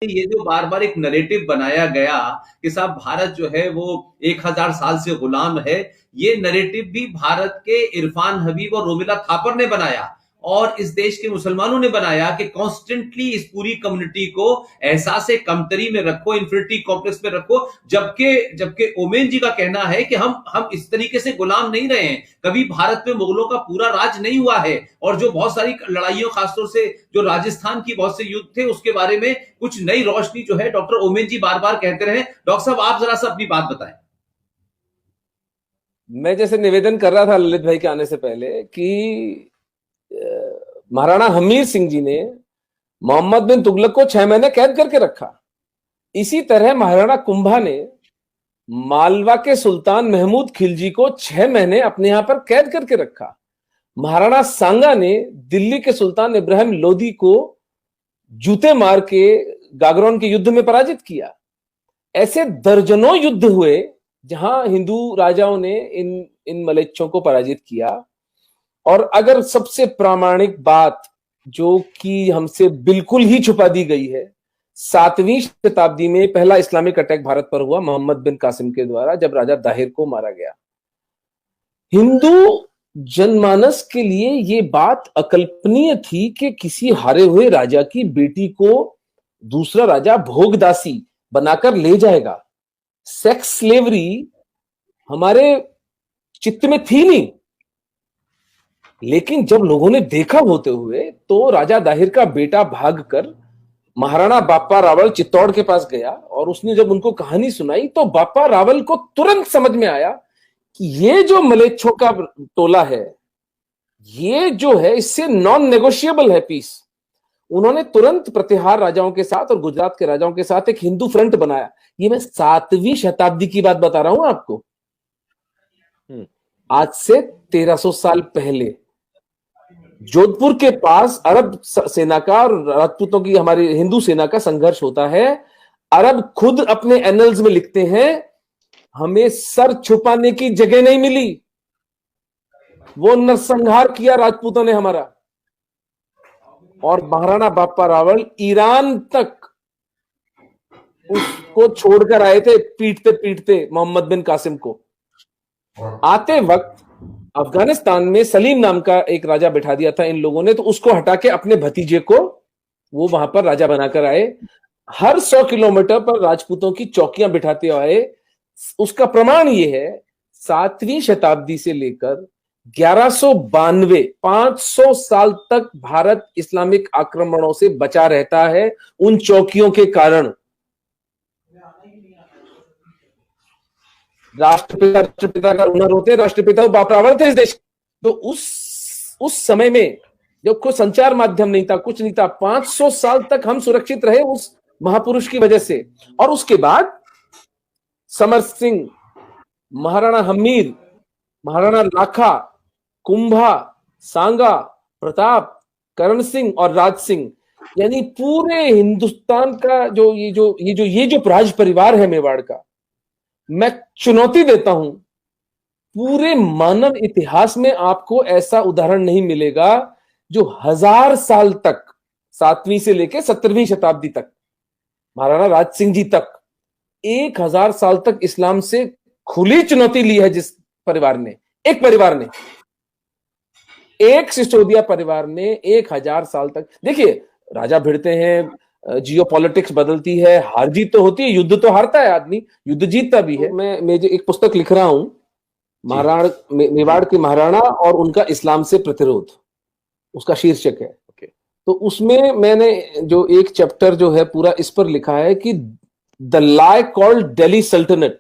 ये जो बार बार एक नरेटिव बनाया गया कि साहब भारत जो है वो 1000 साल से गुलाम है, ये नरेटिव भी भारत के इरफान हबीब और रोमिला थापर ने बनाया और इस देश के मुसलमानों ने बनाया कि कॉन्स्टेंटली इस पूरी कम्युनिटी को एहसास कमतरी में रखो, इंफिनिटी कॉम्प्लेक्स में रखो। जबकि जबकि ओमेन जी का कहना है कि हम इस तरीके से गुलाम नहीं रहे हैं, कभी भारत में मुगलों का पूरा राज नहीं हुआ है, और जो बहुत सारी लड़ाइयों, खासतौर से जो राजस्थान की बहुत से युद्ध थे, उसके बारे में कुछ नई रोशनी जो है डॉक्टर ओमेन जी बार बार कहते रहे। डॉक्टर साहब, आप जरा सा अपनी बात बताएं। मैं जैसे निवेदन कर रहा था ललित भाई के आने से पहले कि महाराणा हमीर सिंह जी ने मोहम्मद बिन तुगलक को 6 महीने कैद करके रखा। इसी तरह महाराणा कुंभा ने मालवा के सुल्तान महमूद खिलजी को 6 महीने अपने यहां पर कैद करके रखा। महाराणा सांगा ने दिल्ली के सुल्तान इब्राहिम लोदी को जूते मार के गागरोन के युद्ध में पराजित किया। ऐसे दर्जनों युद्ध हुए जहां हिंदू राजाओं ने इन मलेच्छों को पराजित किया। और अगर सबसे प्रामाणिक बात जो कि हमसे बिल्कुल ही छुपा दी गई है, 7वीं शताब्दी में पहला इस्लामिक अटैक भारत पर हुआ मोहम्मद बिन कासिम के द्वारा, जब राजा दाहिर को मारा गया। हिंदू जनमानस के लिए ये बात अकल्पनीय थी कि किसी हारे हुए राजा की बेटी को दूसरा राजा भोगदासी बनाकर ले जाएगा। सेक्स स्लेवरी हमारे चित्त में थी नहीं, लेकिन जब लोगों ने देखा होते हुए तो राजा दाहिर का बेटा भागकर महाराणा बाप्पा रावल चित्तौड़ के पास गया और उसने जब उनको कहानी सुनाई तो बाप्पा रावल को तुरंत समझ में आया कि ये जो मलेच्छों का टोला है, ये जो है इससे नॉन नेगोशिएबल है पीस। उन्होंने तुरंत प्रतिहार राजाओं के साथ और गुजरात के राजाओं के साथ एक हिंदू फ्रंट बनाया। ये मैं 7वीं शताब्दी की बात बता रहा हूं आपको, आज से 1300 साल पहले। जोधपुर के पास अरब सेना का और राजपूतों की, हमारी हिंदू सेना का संघर्ष होता है। अरब खुद अपने एनल्स में लिखते हैं, हमें सर छुपाने की जगह नहीं मिली, वो नरसंहार किया राजपूतों ने हमारा। और महाराणा बाप्पा रावल ईरान तक उसको छोड़कर आए थे, पीटते पीटते मोहम्मद बिन कासिम को। आते वक्त अफगानिस्तान में सलीम नाम का एक राजा बिठा दिया था इन लोगों ने, तो उसको हटा के अपने भतीजे को वो वहां पर राजा बनाकर आए। हर 100 किलोमीटर पर राजपूतों की चौकियां बिठाते आए। उसका प्रमाण ये है, 7वीं शताब्दी से लेकर 1192, 500 साल तक भारत इस्लामिक आक्रमणों से बचा रहता है उन चौकियों के कारण। राष्ट्रपिता का हुनर होते, राष्ट्रपिता बाप रावल थे इस देश। तो उस समय में जब कोई संचार माध्यम नहीं था, कुछ नहीं था, 500 साल तक हम सुरक्षित रहे उस महापुरुष की वजह से। और उसके बाद समर सिंह, महाराणा हमीर, महाराणा लाखा, कुंभा, सांगा, प्रताप, करण सिंह और राज सिंह, यानी पूरे हिंदुस्तान का जो राज परिवार है मेवाड़ का, मैं चुनौती देता हूं, पूरे मानव इतिहास में आपको ऐसा उदाहरण नहीं मिलेगा जो 1000 साल तक, 7वीं से लेकर 17वीं शताब्दी तक, महाराणा राज सिंह जी तक, 1000 साल तक इस्लाम से खुली चुनौती ली है जिस परिवार ने, एक परिवार ने, एक सिसोदिया परिवार ने 1000 साल तक। देखिए, राजा भिड़ते हैं, जियो पॉलिटिक्स बदलती है, हार जीत तो होती है, युद्ध तो हारता है आदमी, युद्ध जीतता भी है। मैं जो एक पुस्तक लिख रहा हूं, मेवाड़ के महाराणा और उनका इस्लाम से प्रतिरोध, उसका शीर्षक है। तो उसमें मैंने जो एक चैप्टर जो है पूरा इस पर लिखा है कि द लाई कॉल्ड दिल्ली सल्तनत,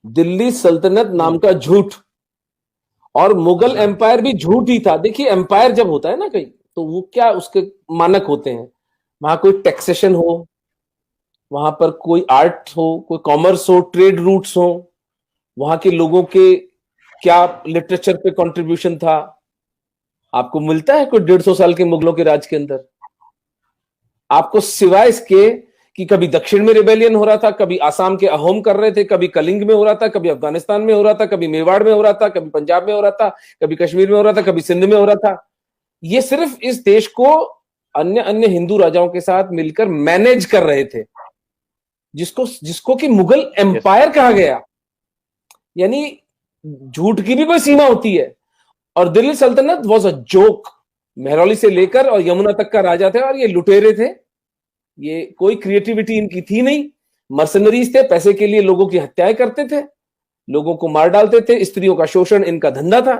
दिल्ली सल्तनत नाम का झूठ, और मुगल एम्पायर भी झूठ ही था। देखिए, एम्पायर जब होता है ना कहीं, तो वो क्या उसके मानक होते हैं, वहां कोई टैक्सेशन हो, वहां पर कोई आर्ट हो, कोई कॉमर्स हो, ट्रेड रूट्स हो, वहां के लोगों के क्या लिटरेचर पे कंट्रीब्यूशन था, आपको मिलता है कोई 150 साल के मुगलों के राज के अंदर? आपको सिवाय इसके कि कभी दक्षिण में रिबेलियन हो रहा था, कभी आसाम के अहोम कर रहे थे, कभी कलिंग में हो रहा था, कभी अफगानिस्तान में हो रहा था, कभी मेवाड़ में हो रहा था, कभी पंजाब में हो रहा था, कभी कश्मीर में हो रहा था, कभी सिंध में हो रहा था। ये सिर्फ इस देश को अन्य अन्य हिंदू राजाओं के साथ मिलकर मैनेज कर रहे थे, जिसको कि मुगल एम्पायर कहा गया। यानी झूठ की भी कोई सीमा होती है। और दिल्ली सल्तनत वॉज अ जोक। मेहरौली से लेकर और यमुना तक का राजा थे, और ये लुटेरे थे, ये कोई क्रिएटिविटी इनकी थी नहीं। मर्सनरीज थे, पैसे के लिए लोगों की हत्याएं करते थे, लोगों को मार डालते थे, स्त्रियों का शोषण इनका धंधा था।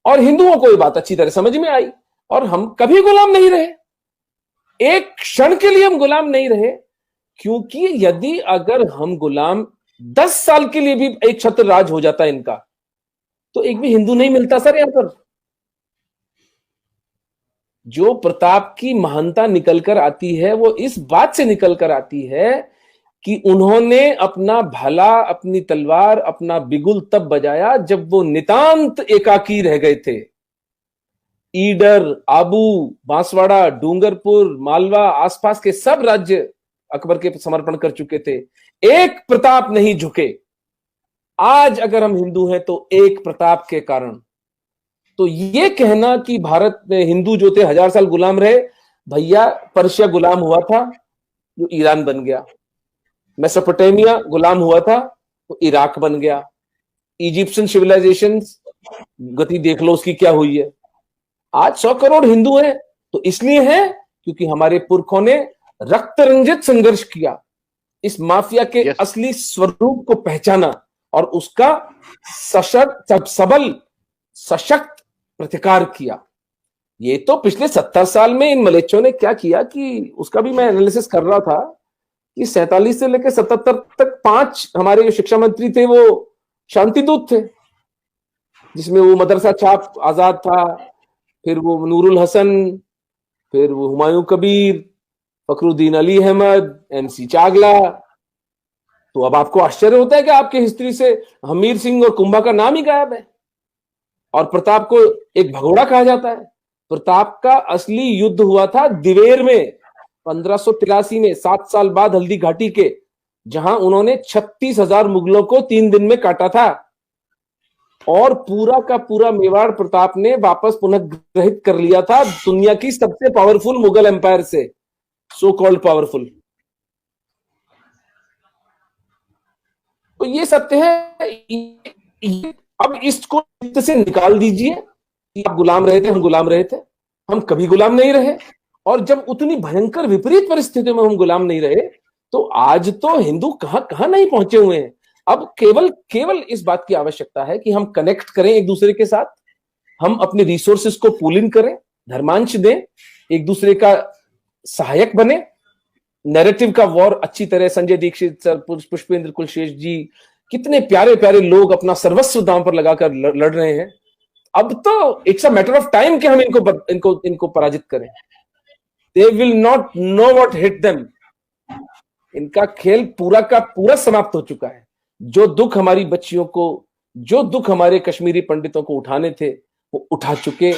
और हिंदुओं को ये बात अच्छी तरह समझ में आई, और हम कभी गुलाम नहीं रहे, एक क्षण के लिए हम गुलाम नहीं रहे। क्योंकि यदि अगर हम गुलाम 10 साल के लिए भी एक छत्र राज हो जाता इनका, तो एक भी हिंदू नहीं मिलता सर यहां पर। जो प्रताप की महानता निकलकर आती है वो इस बात से निकलकर आती है कि उन्होंने अपना भाला, अपनी तलवार, अपना बिगुल तब बजाया जब वो नितांत एकाकी रह गए थे। ईडर, आबू, बांसवाड़ा, डूंगरपुर, मालवा, आसपास के सब राज्य अकबर के समर्पण कर चुके थे, एक प्रताप नहीं झुके। आज अगर हम हिंदू हैं तो एक प्रताप के कारण। तो ये कहना कि भारत में हिंदू जो थे 1000 साल गुलाम रहे, भैया पर्शिया गुलाम हुआ था जो ईरान बन गया, मेसोपोटामिया गुलाम हुआ था तो इराक बन गया, इजिप्शियन सिविलाइजेशन गति देख लो उसकी क्या हुई है। आज 100 करोड़ हिंदू हैं तो इसलिए है क्योंकि हमारे पुरखों ने रक्त रंजित संघर्ष किया, इस माफिया के असली स्वरूप को पहचाना और उसका सशक्त, सबल, सशक्त प्रतिकार किया। ये तो पिछले 70 साल में इन मलेच्छों ने क्या किया कि उसका भी मैं एनालिसिस कर रहा था कि 47 से लेकर 77 तक 5 हमारे जो शिक्षा मंत्री थे वो शांतिदूत थे, जिसमें वो मदरसा छाप आजाद था, फिर वो नूरुल हसन, फिर वो हुमायूं कबीर, फखरुद्दीन अली अहमद, MC चागला। तो अब आपको आश्चर्य होता है कि आपके हिस्ट्री से हमीर सिंह और कुंभा का नाम ही गायब है, और प्रताप को एक भगोड़ा कहा जाता है। प्रताप का असली युद्ध हुआ था दिवेर में 1583 में, 7 साल बाद हल्दी घाटी के, जहां उन्होंने 36,000 मुगलों को 3 दिन में काटा था, और पूरा का पूरा मेवाड़ प्रताप ने वापस पुनः ग्रहित कर लिया था दुनिया की सबसे पावरफुल मुगल एम्पायर से, सो कॉल्ड पावरफुल। तो ये सत्य है। अब इसको से निकाल दीजिए कि आप गुलाम रहे थे, हम गुलाम रहे थे, हम कभी गुलाम नहीं रहे। और जब उतनी भयंकर विपरीत परिस्थितियों में हम गुलाम नहीं रहे, तो आज तो हिंदू कहां कहां नहीं पहुंचे हुए हैं। अब केवल इस बात की आवश्यकता है कि हम कनेक्ट करें एक दूसरे के साथ, हम अपने रिसोर्सेस को पूल इन करें, धर्मांश दें, एक दूसरे का सहायक बने। नैरेटिव का वॉर अच्छी तरह संजय दीक्षित सर, पुष्पेंद्र कुलशेष जी, कितने प्यारे प्यारे लोग अपना सर्वस्व दांव पर लगाकर लड़ रहे हैं। अब तो it's a matter of time कि हम इनको पराजित करें। They will not know what hit them. इनका खेल पूरा का पूरा समाप्त हो चुका है। जो दुख हमारी बच्चियों को, जो दुख हमारे कश्मीरी पंडितों को उठाने थे वो उठा चुके।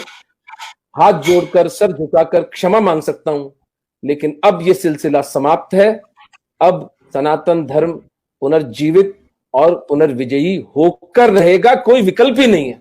हाथ जोड़कर, सर झुकाकर क्षमा मांग सकता हूं, लेकिन अब यह सिलसिला समाप्त है। अब सनातन धर्म पुनर्जीवित और पुनर्विजयी होकर रहेगा, कोई विकल्प ही नहीं है।